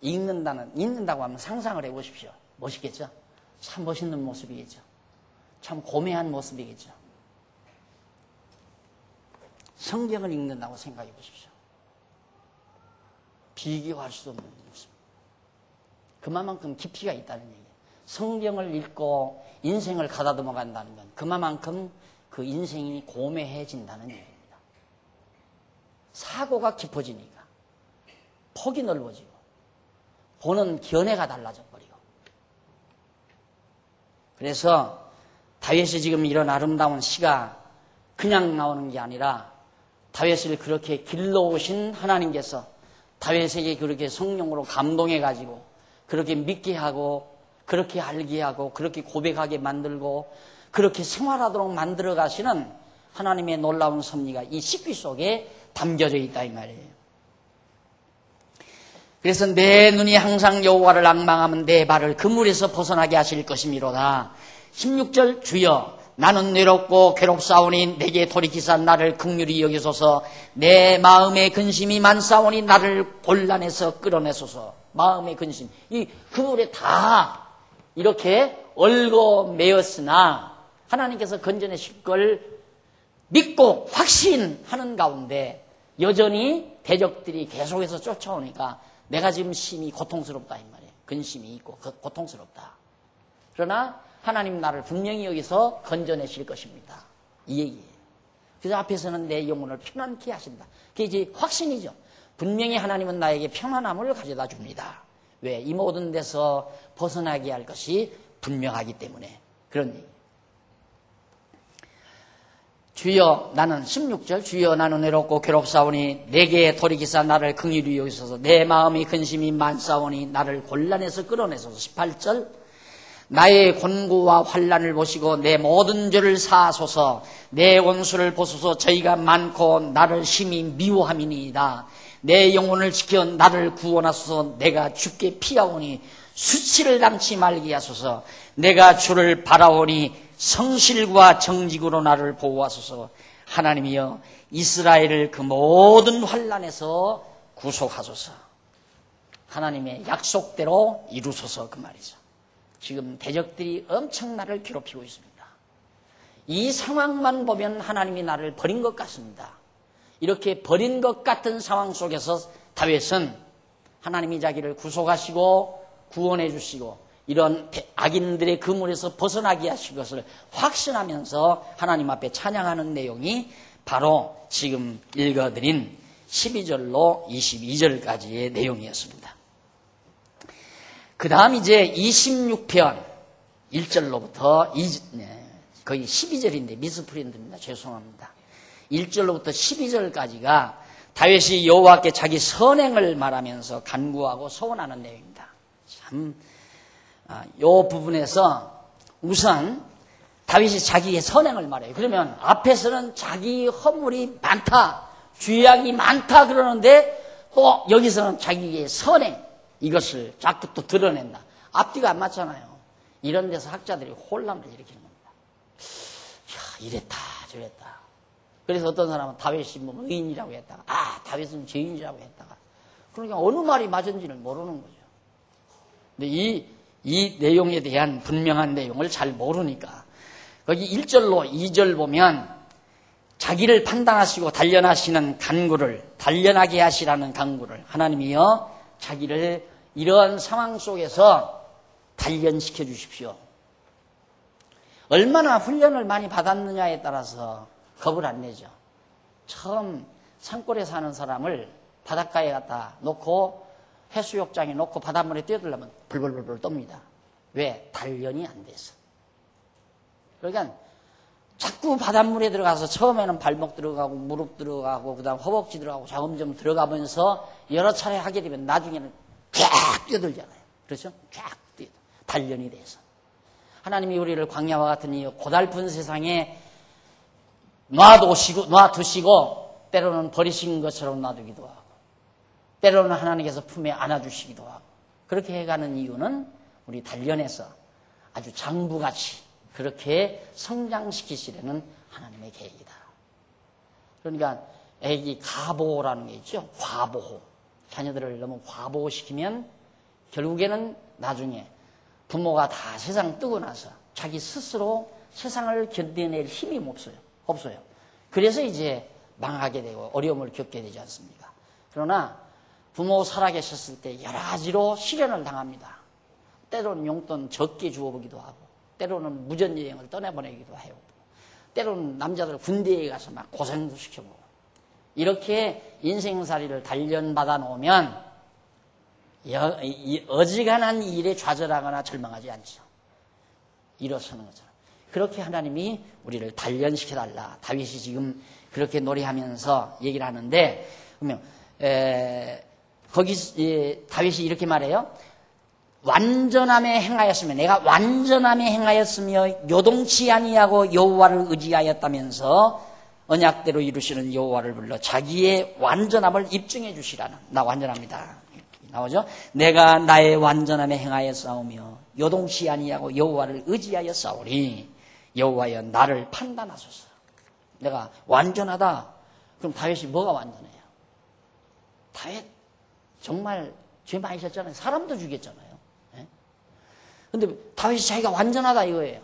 읽는다고 하면 상상을 해보십시오. 멋있겠죠? 참 멋있는 모습이겠죠? 참 고매한 모습이겠죠? 성경을 읽는다고 생각해 보십시오. 비교할 수 없는 모습. 그만큼 깊이가 있다는 얘기예요. 성경을 읽고 인생을 가다듬어 간다는 건 그만큼 그 인생이 고매해진다는 얘기입니다. 사고가 깊어지니까 폭이 넓어지고 보는 견해가 달라져 버리고. 그래서 다윗이 지금 이런 아름다운 시가 그냥 나오는 게 아니라 다윗을 그렇게 길러오신 하나님께서 다윗에게 그렇게 성령으로 감동해가지고 그렇게 믿게 하고 그렇게 알게 하고 그렇게 고백하게 만들고 그렇게 생활하도록 만들어 가시는 하나님의 놀라운 섭리가 이 시귀 속에 담겨져 있다 이 말이에요. 그래서 내 눈이 항상 여호와를 앙망하면 내 발을 그물에서 벗어나게 하실 것이미로다. 16절 주여 나는 외롭고 괴롭사오니 내게 돌이키사 나를 긍휼히 여기소서. 내 마음의 근심이 많사오니 나를 곤란해서 끌어내소서. 마음의 근심. 이 그물에 다 이렇게 얽어 매었으나 하나님께서 건져내실 걸 믿고 확신하는 가운데 여전히 대적들이 계속해서 쫓아오니까 내가 지금 심히 고통스럽다 이 말이에요. 근심이 있고 고통스럽다. 그러나 하나님 나를 분명히 여기서 건져내실 것입니다. 이 얘기예요. 그래서 앞에서는 내 영혼을 편안케 하신다. 그게 이제 확신이죠. 분명히 하나님은 나에게 평안함을 가져다 줍니다. 왜? 이 모든 데서 벗어나게 할 것이 분명하기 때문에. 그런 얘기. 주여 나는 16절 주여 나는 외롭고 괴롭사오니 내게 돌이키사 나를 긍휼히 여기소서. 내 마음이 근심이 많사오니 나를 곤란해서 끌어내소서. 18절 나의 곤고와 환난을 보시고 내 모든 죄를 사하소서. 내 원수를 보소서. 저희가 많고 나를 심히 미워함이니이다. 내 영혼을 지켜 나를 구원하소서. 내가 죽게 피하오니 수치를 당치 말게 하소서. 내가 주를 바라오니 성실과 정직으로 나를 보호하소서. 하나님이여 이스라엘을 그 모든 환난에서 구속하소서. 하나님의 약속대로 이루소서 그 말이죠. 지금 대적들이 엄청 나를 괴롭히고 있습니다. 이 상황만 보면 하나님이 나를 버린 것 같습니다. 이렇게 버린 것 같은 상황 속에서 다윗은 하나님이 자기를 구속하시고 구원해 주시고 이런 악인들의 그물에서 벗어나게 하실 것을 확신하면서 하나님 앞에 찬양하는 내용이 바로 지금 읽어드린 12절로 22절까지의 내용이었습니다. 그 다음 이제 26편 1절로부터 거의 12절인데 미스프린트입니다. 죄송합니다. 1절로부터 12절까지가 다윗이 여호와께 자기 선행을 말하면서 간구하고 서원하는 내용입니다. 참 이 부분에서 우선 다윗이 자기의 선행을 말해요. 그러면 앞에서는 자기 허물이 많다, 죄악이 많다 그러는데 또 여기서는 자기의 선행 이것을 자꾸 또 드러낸다. 앞뒤가 안 맞잖아요. 이런 데서 학자들이 혼란을 일으키는 겁니다. 야, 이랬다 저랬다. 그래서 어떤 사람은 다윗이 뭐 의인이라고 했다가 다윗은 죄인이라고 했다가 그러니까 어느 말이 맞은지를 모르는 거죠. 근데 이 내용에 대한 분명한 내용을 잘 모르니까 거기 1절로 2절 보면 자기를 판단하시고 단련하시는 간구를 단련하게 하시라는 간구를 하나님이여 자기를 이런 상황 속에서 단련시켜 주십시오. 얼마나 훈련을 많이 받았느냐에 따라서 겁을 안 내죠. 처음 산골에 사는 사람을 바닷가에 갖다 놓고 해수욕장에 놓고 바닷물에 뛰어들려면 벌벌벌 떱니다. 왜? 단련이 안 돼서. 그러니까 자꾸 바닷물에 들어가서 처음에는 발목 들어가고 무릎 들어가고 그다음 허벅지 들어가고 자금점 들어가면서 여러 차례 하게 되면 나중에는 쫙 뛰어들잖아요. 그렇죠? 쫙 뛰어 단련이 돼서. 하나님이 우리를 광야와 같은 이 고달픈 세상에 놔두시고 때로는 버리신 것처럼 놔두기도 하고 때로는 하나님께서 품에 안아주시기도 하고 그렇게 해가는 이유는 우리 단련해서 아주 장부같이 그렇게 성장시키시려는 하나님의 계획이다. 그러니까 애기 가보호라는 게 있죠. 과보호. 자녀들을 너무 과보호시키면 결국에는 나중에 부모가 다 세상 뜨고 나서 자기 스스로 세상을 견뎌낼 힘이 없어요. 그래서 이제 망하게 되고 어려움을 겪게 되지 않습니까? 그러나 부모 살아계셨을 때 여러 가지로 시련을 당합니다. 때로는 용돈 적게 주어보기도 하고 때로는 무전여행을 떠내보내기도 해요. 때로는 남자들 군대에 가서 막 고생도 시켜보고 이렇게 인생살이를 단련받아 놓으면 어지간한 일에 좌절하거나 절망하지 않죠. 일어서는 것처럼. 그렇게 하나님이 우리를 단련시켜달라. 다윗이 지금 그렇게 노래하면서 얘기를 하는데 그러면 거기 다윗이 이렇게 말해요. 완전함에 행하였으며 내가 완전함에 행하였으며 요동치 아니하고 여호와를 의지하였다면서 언약대로 이루시는 여호와를 불러 자기의 완전함을 입증해 주시라는 나 완전합니다. 나오죠? 내가 나의 완전함에 행하여 싸우며 요동치 아니하고 여호와를 의지하여 싸우리 여호와여 나를 판단하소서. 내가 완전하다. 그럼 다윗이 뭐가 완전해요? 다윗 정말 죄 많이 졌잖아요. 사람도 죽였잖아요. 근데 다윗이 자기가 완전하다 이거예요.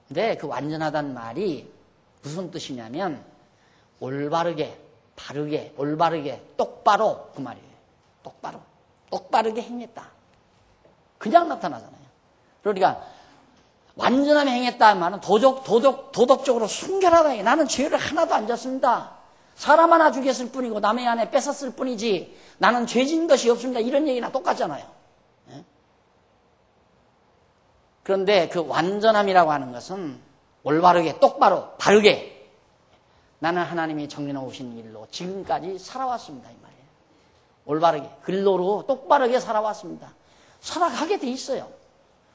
근데 그 완전하다는 말이 무슨 뜻이냐면 올바르게, 바르게, 올바르게, 똑바로 그 말이에요. 똑바르게 행했다. 그냥 나타나잖아요. 그러니까 완전하게 행했다는 말은 도덕적으로 순결하다. 나는 죄를 하나도 안 졌습니다. 사람 하나 죽였을 뿐이고 남의 안에 뺏었을 뿐이지 나는 죄진 것이 없습니다. 이런 얘기나 똑같잖아요. 그런데 그 완전함이라고 하는 것은 올바르게, 똑바로, 바르게 나는 하나님이 정해놓으신 길로 지금까지 살아왔습니다. 이 말이에요. 올바르게, 근로로 똑바르게 살아왔습니다. 살아가게 돼 있어요.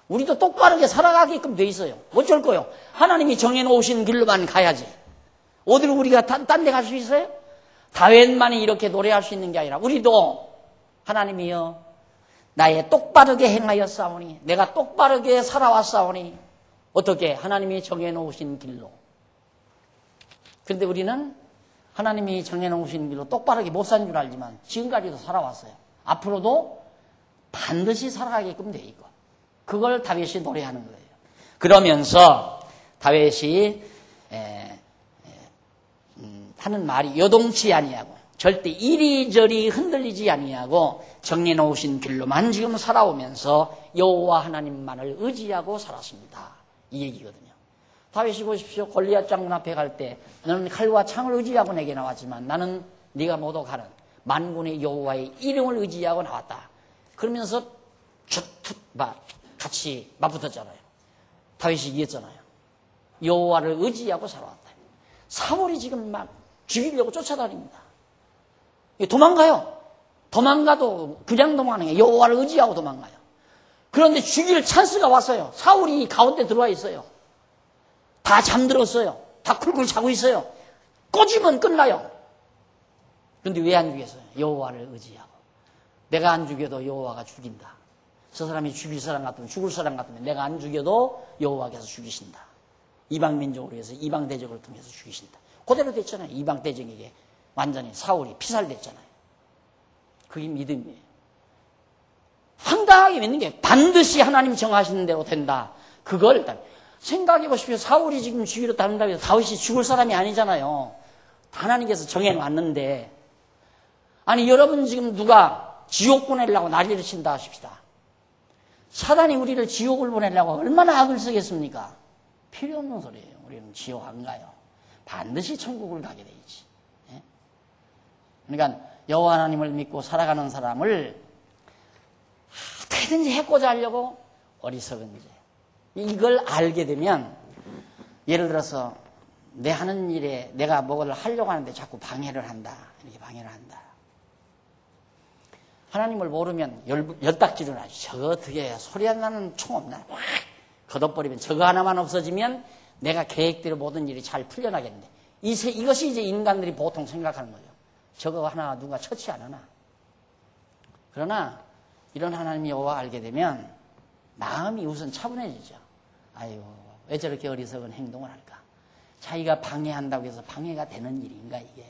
우리도 똑바르게 살아가게끔 돼 있어요. 어쩔 거요? 하나님이 정해놓으신 길로만 가야지. 어디로 우리가 딴 데 갈 수 있어요? 다윗만이 이렇게 노래할 수 있는 게 아니라 우리도 하나님이여 나의 똑바르게 행하였사오니 내가 똑바르게 살아왔사오니 어떻게? 하나님이 정해놓으신 길로. 그런데 우리는 하나님이 정해놓으신 길로 똑바르게 못 산 줄 알지만 지금까지도 살아왔어요. 앞으로도 반드시 살아가게끔 돼 있고 그걸 다윗이 노래하는 거예요. 그러면서 다윗이 하는 말이 요동치 아니하고 절대 이리저리 흔들리지 아니하고 정해놓으신 길로만 지금 살아오면서 여호와 하나님만을 의지하고 살았습니다. 이 얘기거든요. 다윗이 보십시오. 골리앗 장군 앞에 갈 때 너는 칼과 창을 의지하고 내게 나왔지만 나는 네가 모두 가는 만군의 여호와의 이름을 의지하고 나왔다. 그러면서 같이 맞붙었잖아요. 다윗이 이겼잖아요. 여호와를 의지하고 살아왔다. 사울이 지금 막 죽이려고 쫓아다닙니다. 도망가요. 도망가도 그냥 도망가는 게 여호와를 의지하고 도망가요. 그런데 죽일 찬스가 왔어요. 사울이 가운데 들어와 있어요. 다 잠들었어요. 다 쿨쿨 자고 있어요. 꼬집으면 끝나요. 그런데 왜 안 죽였어요? 여호와를 의지하고. 내가 안 죽여도 여호와가 죽인다. 저 사람이 죽일 사람 같으면 죽을 사람 같으면 내가 안 죽여도 여호와께서 죽이신다. 이방 민족을 위해서 이방 대적을 통해서 죽이신다. 그대로 됐잖아요. 이방 대적에게 완전히 사울이 피살됐잖아요. 그게 믿음이에요. 황당하게 믿는 게 반드시 하나님 정하시는 대로 된다. 그걸 일단 생각해 보십시오. 사울이 지금 죽이러 다닌다고 해서 다윗이 죽을 사람이 아니잖아요. 하나님께서 정해놨는데 아니 여러분 지금 누가 지옥 보내려고 난리를 친다 하십시다. 사단이 우리를 지옥을 보내려고 얼마나 악을 쓰겠습니까? 필요 없는 소리예요. 우리는 지옥 안 가요. 반드시 천국을 가게 돼 있지. 예? 그러니까 여호와 하나님을 믿고 살아가는 사람을 어떻게든지 해코자 하려고 어리석은 죄. 이걸 알게 되면 예를 들어서 내 하는 일에 내가 뭐를 하려고 하는데 자꾸 방해를 한다. 이렇게 방해를 한다. 하나님을 모르면 열딱지를 하지. 저거 어떻게 소리 안 나는 총 없나? 확 걷어버리면 저거 하나만 없어지면 내가 계획대로 모든 일이 잘 풀려나겠는데 이것이 이제 인간들이 보통 생각하는 거예요. 저거 하나 누가 처치 안 하나. 그러나 이런 하나님 여호와 알게 되면 마음이 우선 차분해지죠. 아유 왜 저렇게 어리석은 행동을 할까? 자기가 방해한다고 해서 방해가 되는 일인가 이게.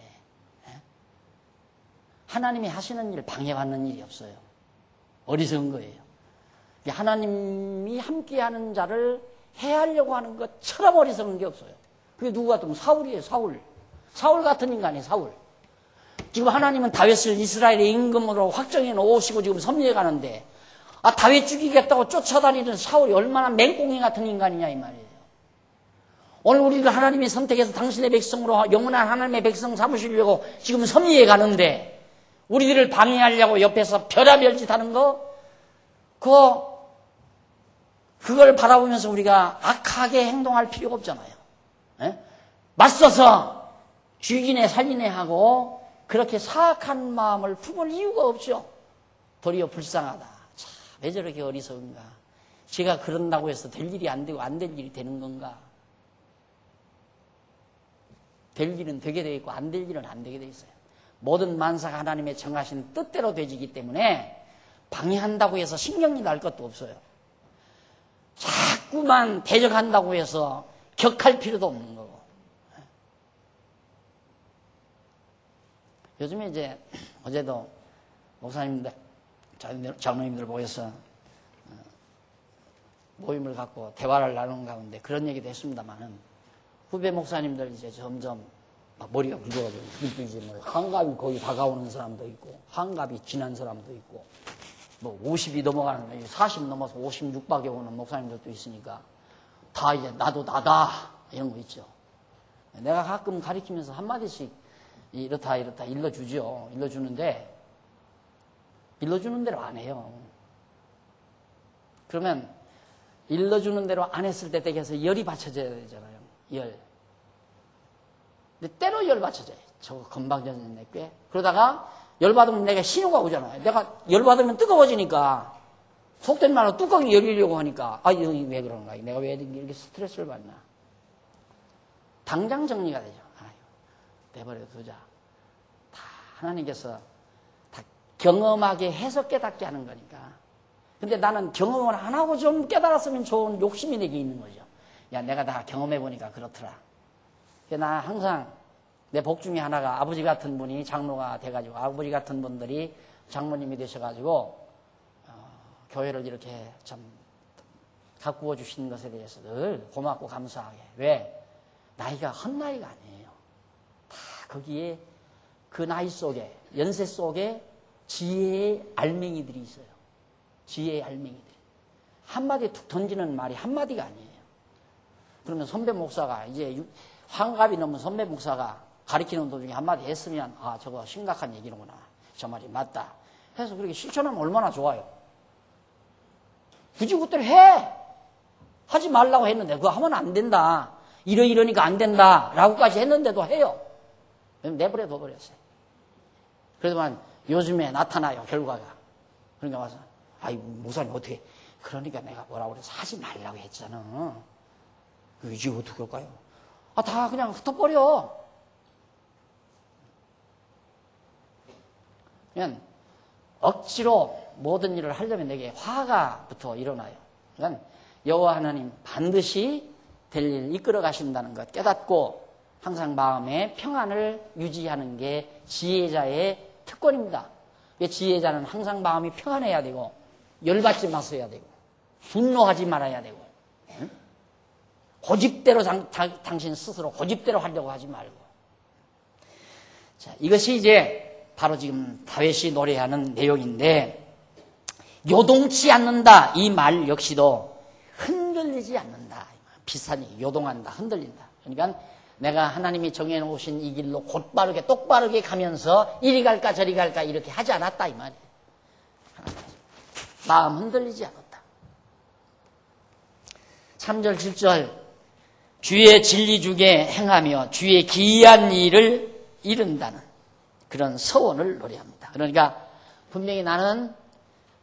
예? 하나님이 하시는 일 방해받는 일이 없어요. 어리석은 거예요. 하나님이 함께하는 자를 해하려고 하는 것처럼 어리석은 게 없어요. 그게 누구 같으면 사울이에요. 사울 같은 인간이에요. 사울. 지금 하나님은 다윗을 이스라엘의 임금으로 확정해 놓으시고 지금 섭리해 가는데 다윗 죽이겠다고 쫓아다니는 사울이 얼마나 맹꽁이 같은 인간이냐 이 말이에요. 오늘 우리를 하나님이 선택해서 당신의 백성으로 영원한 하나님의 백성 삼으시려고 지금 섭리해 가는데 우리들을 방해하려고 옆에서 별의별 짓 하는 거 그걸 바라보면서 우리가 악하게 행동할 필요가 없잖아요. 에? 맞서서 죽이네 살리네 하고 그렇게 사악한 마음을 품을 이유가 없죠. 도리어 불쌍하다. 참, 왜 저렇게 어리석은가. 제가 그런다고 해서 될 일이 안 되고 안 될 일이 되는 건가. 될 일은 되게 돼 있고 안 될 일은 안 되게 돼 있어요. 모든 만사가 하나님의 정하신 뜻대로 되지기 때문에 방해한다고 해서 신경이 날 것도 없어요. 자꾸만 대적한다고 해서 격할 필요도 없는 거고. 요즘에 이제 어제도 목사님들, 장로님들 모여서 모임을 갖고 대화를 나누는 가운데 그런 얘기도 했습니다만은 후배 목사님들 이제 점점 막 머리가 굵어가지고 뭐 환갑이 거의 다가오는 사람도 있고 환갑이 지난 사람도 있고 뭐 50이 넘어가는 40 넘어서 56밖에 오는 목사님들도 있으니까 다 이제 나도 나다 이런 거 있죠. 내가 가끔 가르치면서 한마디씩 이렇다 일러주죠. 일러주는데 일러주는 대로 안 해요. 그러면 일러주는 대로 안 했을 때 댁에서 열이 받쳐져야 되잖아요. 열. 근데 때로 열받쳐져요. 저거 금방 젖었네, 꽤. 그러다가 열받으면 내가 신호가 오잖아요. 내가 열받으면 뜨거워지니까 속된 말로 뚜껑이 열리려고 하니까 아, 이거 왜 그런가? 내가 왜 이렇게 스트레스를 받나? 당장 정리가 되죠. 아유, 내버려 두자. 다 하나님께서 다 경험하게 해서 깨닫게 하는 거니까. 근데 나는 경험을 안 하고 좀 깨달았으면 좋은 욕심이 내게 있는 거죠. 야, 내가 다 경험해보니까 그렇더라. 나 항상 내 복 중에 하나가 아버지 같은 분이 장로가 돼가지고 아버지 같은 분들이 장모님이 되셔가지고 교회를 이렇게 참 가꾸어 주신 것에 대해서 늘 고맙고 감사하게. 왜? 나이가 헛나이가 아니에요. 다 거기에 그 나이 속에 연세 속에 지혜의 알맹이들이 있어요. 지혜의 알맹이들. 한마디 툭 던지는 말이 한마디가 아니에요. 그러면 선배 목사가 이제 환갑이 넘은 선배 목사가 가르치는 도중에 한마디 했으면 아, 저거 심각한 얘기는구나. 저 말이 맞다. 해서 그렇게 실천하면 얼마나 좋아요. 굳이 그때를 해. 하지 말라고 했는데 그거 하면 안 된다. 이러니까 안 된다. 라고까지 했는데도 해요. 내버려 둬버렸어요. 그래도만 요즘에 나타나요. 결과가. 그러니까 와서 아이 목사님 어떻게 그러니까 내가 뭐라고 그래서 하지 말라고 했잖아. 이제 어떻게 할까요? 아, 다 그냥 흩어버려. 그냥 억지로 모든 일을 하려면 내게 화가부터 일어나요. 그러니까 여호와 하나님 반드시 될 일 이끌어 가신다는 것 깨닫고 항상 마음에 평안을 유지하는 게 지혜자의 특권입니다. 지혜자는 항상 마음이 평안해야 되고 열받지 마셔야 되고 분노하지 말아야 되고 고집대로 당신 스스로 고집대로 하려고 하지 말고. 자, 이것이 이제 바로 지금 다윗이 노래하는 내용인데 요동치 않는다. 이 말 역시도 흔들리지 않는다. 비슷하니 요동한다. 흔들린다. 그러니까 내가 하나님이 정해놓으신 이 길로 곧바르게 똑바르게 가면서 이리 갈까 저리 갈까 이렇게 하지 않았다. 이 말이에요. 마음 흔들리지 않았다. 3절 7절 주의 진리 중에 행하며 주의 기이한 일을 이룬다는 그런 서원을 노래합니다. 그러니까 분명히 나는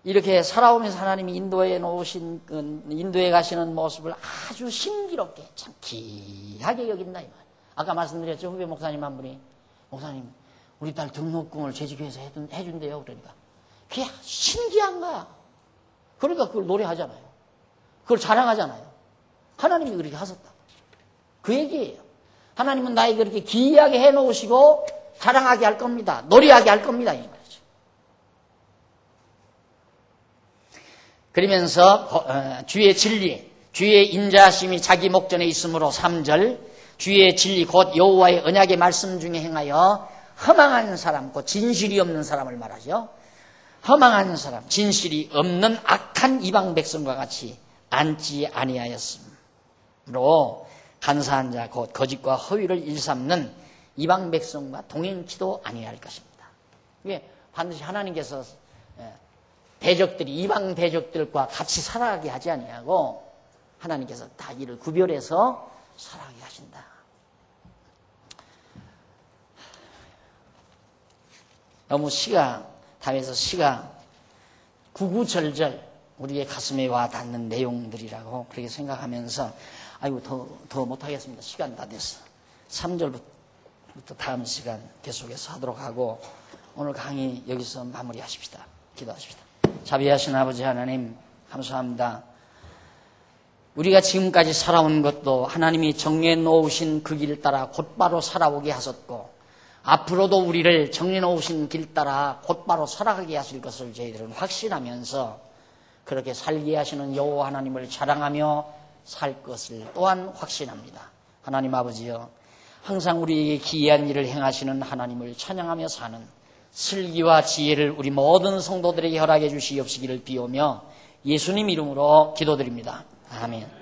이렇게 살아오면서 하나님이 인도해 놓으신 인도에 가시는 모습을 아주 신기롭게 참 귀하게 여긴다 이 말. 아까 말씀드렸죠. 후배 목사님 한 분이 목사님 우리 딸 등록금을 재직회에서 해준대요. 그러니까 그게 신기한 거야. 그러니까 그걸 노래하잖아요. 그걸 자랑하잖아요. 하나님이 그렇게 하셨다. 그 얘기예요. 하나님은 나에게 그렇게 기이하게 해놓으시고 자랑하게 할 겁니다. 노래하게 할 겁니다. 이 말이죠. 그러면서 주의 진리, 주의 인자하심이 자기 목전에 있으므로 3절 주의 진리 곧 여호와의 언약의 말씀 중에 행하여 허망한 사람, 곧 진실이 없는 사람을 말하죠. 허망한 사람, 진실이 없는 악한 이방 백성과 같이 앉지 아니하였으므로 간사한 자, 곧 거짓과 허위를 일삼는 이방 백성과 동행치도 아니할 것입니다. 이게 반드시 하나님께서 대적들이 이방 대적들과 같이 살아가게 하지 아니하고 하나님께서 다 이를 구별해서 살아가게 하신다. 너무 다윗의 시가 구구절절 우리의 가슴에 와 닿는 내용들이라고 그렇게 생각하면서 아이고 더 못하겠습니다. 시간 다 됐어. 3절부터 다음 시간 계속해서 하도록 하고 오늘 강의 여기서 마무리하십시다. 기도하십시다. 자비하신 아버지 하나님 감사합니다. 우리가 지금까지 살아온 것도 하나님이 정해놓으신 그 길 따라 곧바로 살아오게 하셨고 앞으로도 우리를 정해놓으신 길 따라 곧바로 살아가게 하실 것을 저희들은 확신하면서 그렇게 살게 하시는 여호와 하나님을 자랑하며 살 것을 또한 확신합니다. 하나님 아버지여 항상 우리에게 기이한 일을 행하시는 하나님을 찬양하며 사는 슬기와 지혜를 우리 모든 성도들에게 허락해 주시옵시기를 비오며 예수님 이름으로 기도드립니다. 아멘.